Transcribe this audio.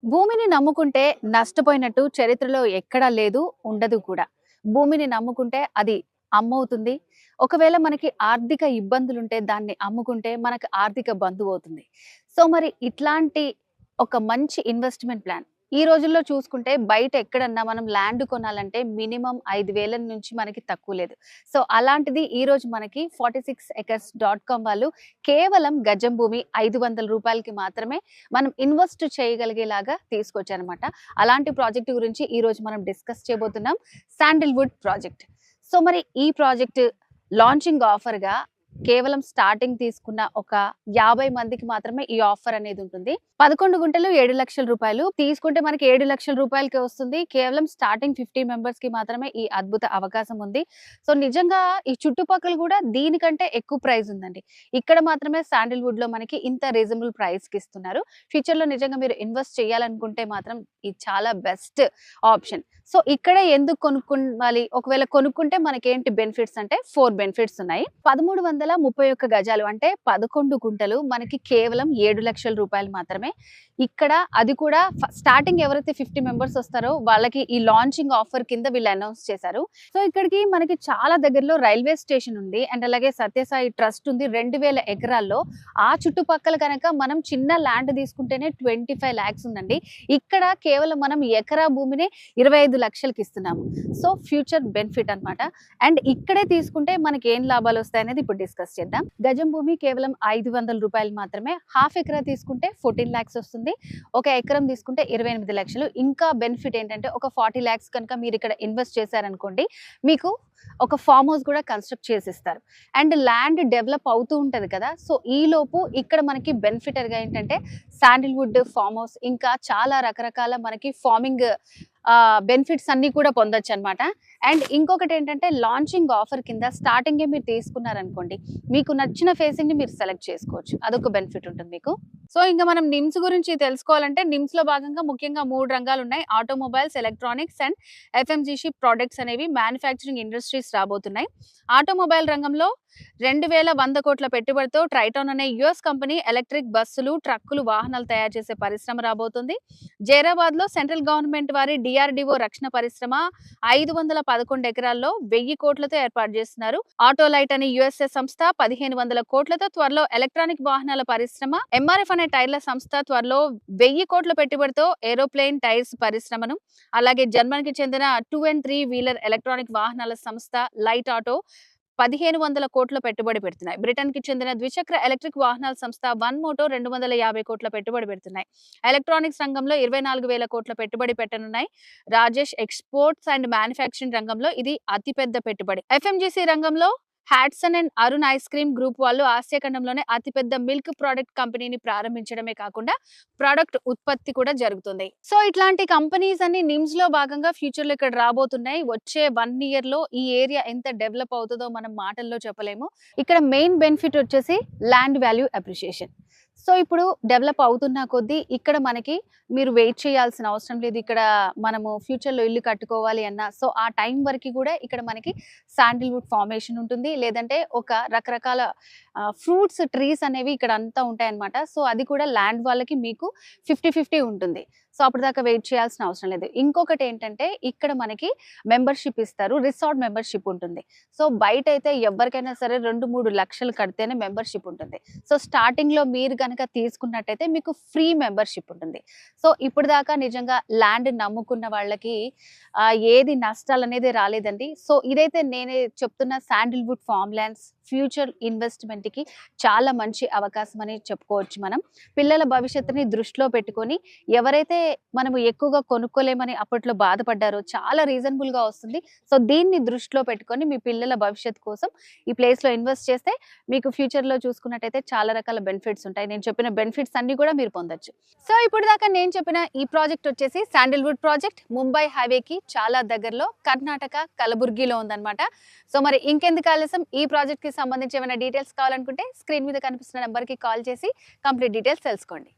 భూమిని నమ్ముకుంటే నష్టపోయినట్టు చరిత్రలో ఎక్కడా లేదు, ఉండదు కూడా. భూమిని నమ్ముకుంటే అది అమ్మవుతుంది. ఒకవేళ మనకి ఆర్థిక ఇబ్బందులుంటే దాన్ని అమ్ముకుంటే మనకు ఆర్థిక బంధువవుతుంది. సో, మరి ఇట్లాంటి ఒక మంచి ఇన్వెస్ట్‌మెంట్ ప్లాన్ ఈ రోజుల్లో చూసుకుంటే బయట ఎక్కడన్నా మనం ల్యాండ్ కొనాలంటే మినిమమ్ 5,000 నుంచి మనకి తక్కువ లేదు. సో, అలాంటిది ఈరోజు మనకి 46acres.com వాళ్ళు కేవలం గజం భూమి రూ. 500కి మాత్రమే మనం ఇన్వెస్ట్ చేయగలిగేలాగా తీసుకొచ్చారనమాట. అలాంటి ప్రాజెక్ట్ గురించి ఈరోజు మనం డిస్కస్ చేయబోతున్నాం. శాండిల్‌వుడ్ ప్రాజెక్ట్. సో, మరి ఈ ప్రాజెక్ట్ లాంచింగ్ ఆఫర్‌గా కేవలం స్టార్టింగ్ తీసుకున్న ఒక 50 మందికి మాత్రమే ఈ ఆఫర్ అనేది ఉంటుంది. 11 గుంటలు రూ. 7,00,000 తీసుకుంటే మనకి రూ. 7,00,000కే వస్తుంది. కేవలం స్టార్టింగ్ 50 మెంబర్స్ కి మాత్రమే ఈ అద్భుత అవకాశం ఉంది. సో, నిజంగా ఈ చుట్టుపక్కల కూడా దీనికంటే ఎక్కువ ప్రైస్ ఉందండి. ఇక్కడ మాత్రమే శాండిల్‌వుడ్ లో మనకి ఇంత రీజనబుల్ ప్రైస్ కి ఇస్తున్నారు. ఫ్యూచర్ లో నిజంగా మీరు ఇన్వెస్ట్ చేయాలనుకుంటే మాత్రం ఇది చాలా బెస్ట్ ఆప్షన్. సో, ఇక్కడే ఎందుకు కొనుక్కోవాలి? ఒకవేళ కొనుక్కుంటే మనకేంటి బెనిఫిట్స్ అంటే 4 బెనిఫిట్స్ ఉన్నాయి. 1331 గజాలు అంటే 11 గుంటలు మనకి కేవలం రూ. 7,00,000 మాత్రమే. ఇక్కడ అది కూడా స్టార్టింగ్ ఎవరైతే 50 మెంబర్స్ వస్తారో వాళ్ళకి ఈ లాంచింగ్ ఆఫర్ కింద వీళ్ళు అనౌన్స్ చేశారు. సో, ఇక్కడికి మనకి చాలా దగ్గరలో రైల్వే స్టేషన్ ఉంది అండ్ అలాగే సత్యసాయి ట్రస్ట్ ఉంది. 2,000 ఎకరాల్లో ఆ చుట్టుపక్కల కనుక మనం చిన్న ల్యాండ్ తీసుకుంటేనే 25 lakhs ఉందండి. ఇక్కడ కేవలం మనం ఎకరా భూమిని 25 లక్షలకి ఇస్తున్నాము. సో, ఫ్యూచర్ బెనిఫిట్ అన్నమాట. అండ్ ఇక్కడే తీసుకుంటే మనకి ఏం లాభాలు వస్తాయనేది ఇప్పుడు డిస్కస్ చేద్దాం. గజం భూమి కేవలం రూ. 500 మాత్రమే. హాఫ్ ఎకరా తీసుకుంటే 14 lakhs వస్తుంది. ఒక ఎకరం తీసుకుంటే 28 లక్షలు. ఇంకా బెనిఫిట్ ఏంటంటే ఒక 40 lakhs కనుక మీరు ఇక్కడ ఇన్వెస్ట్ చేశారనుకోండి, మీకు ఒక ఫామ్ హౌస్ కూడా కన్స్ట్రక్ట్ చేసిస్తారు. అండ్ ల్యాండ్ డెవలప్ అవుతూ ఉంటది కదా. సో, ఈ లోపు ఇక్కడ మనకి బెనిఫిటర్ గా ఏంటంటే శాండిల్‌వుడ్ ఫామ్ హౌస్ ఇంకా చాలా రకరకాల మనకి ఫార్మింగ్ బెనిఫిట్స్ అన్ని కూడా పొందొచ్చు అనమాట. అండ్ ఇంకొకటి ఏంటంటే లాంచింగ్ ఆఫర్ కింద స్టార్టింగ్ మీరు తీసుకున్నారనుకోండి, మీకు నచ్చిన ఫేసింగ్ ని మీరు సెలెక్ట్ చేసుకోవచ్చు. అదొక బెనిఫిట్ ఉంటుంది మీకు. సో, ఇంకా మనం నిమ్స్ గురించి తెలుసుకోవాలంటే నిమ్స్ లో భాగంగా ముఖ్యంగా 3 రంగాలు ఉన్నాయి. Automobiles, electronics and FMCG products అనేవి మ్యానుఫ్యాక్చరింగ్ ఇండస్ట్రీస్ రాబోతున్నాయి. ఆటోమొబైల్ రంగంలో 2,100 కోట్ల పెట్టుబడితో ట్రైటాన్ అనే యుఎస్ కంపెనీ ఎలక్ట్రిక్ బస్సులు, ట్రక్కులు, వాహనాలు తయారు చేసే పరిశ్రమ రాబోతుంది. జైరాబాద్ లో సెంట్రల్ గవర్నమెంట్ వారి డిఆర్డిఓ రక్షణ పరిశ్రమ 511 ఎకరాల్లో 1,000 కోట్లతో ఏర్పాటు చేస్తున్నారు. ఆటోలైట్ అనే యుఎస్ఏ సంస్థ 1,500 కోట్లతో త్వరలో ఎలక్ట్రానిక్ వాహనాల పరిశ్రమ, ఎంఆర్ఎఫ్ అనే టైర్ల సంస్థ త్వరలో 1,000 కోట్ల పెట్టుబడితో ఏరోప్లేన్ టైర్స్ పరిశ్రమను, అలాగే జర్మనీకి చెందిన 2 and 3 వీలర్ ఎలక్ట్రానిక్ వాహనాల సంస్థ లైట్ ఆటో 1,500 కోట్ల పెట్టుబడి పెడుతున్నాయి. బ్రిటన్ కి చెందిన ద్విచక్ర ఎలక్ట్రిక్ వాహనాల సంస్థ వన్ మోటో 250 కోట్ల పెట్టుబడి పెడుతున్నాయి. ఎలక్ట్రానిక్స్ రంగంలో 24,000 కోట్ల పెట్టుబడి పెట్టనున్నాయి. రాజేష్ ఎక్స్పోర్ట్స్ అండ్ మ్యానుఫ్యాక్చరింగ్ రంగంలో ఇది అతిపెద్ద పెట్టుబడి. ఎఫ్ఎంజీసీ రంగంలో Hatsun and Arun ice cream group వాళ్ళు ఆసియా ఖండంలోనే అతిపెద్ద మిల్క్ ప్రోడక్ట్ కంపెనీని ప్రారంభించడమే కాకుండా ప్రోడక్ట్ ఉత్పత్తి కూడా జరుగుతుంది. సో, ఇట్లాంటి కంపెనీస్ అన్ని నిమ్స్ లో భాగంగా ఫ్యూచర్ లో ఇక్కడ రాబోతున్నాయి. వచ్చే 1 year లో ఈ ఏరియా ఎంత డెవలప్ అవుతుందో మనం మాటల్లో చెప్పలేము. ఇక్కడ మెయిన్ బెనిఫిట్ వచ్చేసి ల్యాండ్ వాల్యూ అప్రిషియేషన్. సో, ఇప్పుడు డెవలప్ అవుతున్న కొద్దీ ఇక్కడ మనకి మీరు వెయిట్ చేయాల్సిన అవసరం లేదు. ఇక్కడ మనము ఫ్యూచర్ లో ఇల్లు కట్టుకోవాలి అన్నా సో ఆ టైం వరకు కూడా ఇక్కడ మనకి శాండిల్‌వుడ్ ఫార్మేషన్ ఉంటుంది. లేదంటే ఒక రకరకాల ఫ్రూట్స్ ట్రీస్ అనేవి ఇక్కడ అంతా ఉంటాయన్నమాట. సో, అది కూడా ల్యాండ్ వాళ్ళకి మీకు 50-50 ఉంటుంది. సో, అప్పటిదాకా వెయిట్ చేయాల్సిన అవసరం లేదు. ఇంకొకటి ఏంటంటే ఇక్కడ మనకి మెంబర్షిప్ ఇస్తారు. రిసార్ట్ మెంబర్షిప్ ఉంటుంది. సో, బయట అయితే ఎవరికైనా సరే 2-3 లక్షలు కడితేనే మెంబర్షిప్ ఉంటుంది. సో, స్టార్టింగ్ లో మీరు కనుక తీసుకున్నట్టయితే మీకు ఫ్రీ మెంబర్షిప్ ఉంటుంది. సో, ఇప్పుడు దాకా నిజంగా ల్యాండ్ నమ్ముకున్న వాళ్ళకి ఏది నష్టాలు అనేది రాలేదండి. సో, ఇదైతే నేనే చెప్తున్న sandalwood farm lands future investment కి చాలా మంచి అవకాశం అని చెప్పుకోవచ్చు మనం. పిల్లల భవిష్యత్తుని దృష్టిలో పెట్టుకొని ఎవరైతే మనము ఎక్కువగా కొనుక్కోలేమని అప్పట్లో బాధపడ్డారో చాలా రీజనబుల్ గా వస్తుంది. సో, దీన్ని దృష్టిలో పెట్టుకొని మీ పిల్లల భవిష్యత్తు కోసం ఈ ప్లేస్ లో ఇన్వెస్ట్ చేస్తే మీకు ఫ్యూచర్ లో చూసుకున్నట్టయితే చాలా రకాల బెనిఫిట్స్ ఉంటాయి. నేను చెప్పిన బెనిఫిట్స్ అన్ని కూడా మీరు పొందొచ్చు. సో, ఇప్పుడు దాకా నేను చెప్పిన ఈ ప్రాజెక్ట్ వచ్చేసి శాండిల్‌వుడ్ ప్రాజెక్ట్ ముంబై హైవేకి చాలా దగ్గరలో కర్ణాటక కలబుర్గిలో ఉందన్నమాట. సో, మరి ఇంకెందుకు ఆలస్యం, ఈ ప్రాజెక్ట్ కి సంబంధించి ఏమైనా డీటెయిల్స్ కావాలనుకుంటే స్క్రీన్ మీద కనిపిస్తున్న నెంబర్ కి కాల్ చేసి కంప్లీట్ డీటెయిల్స్ తెలుసుకోండి.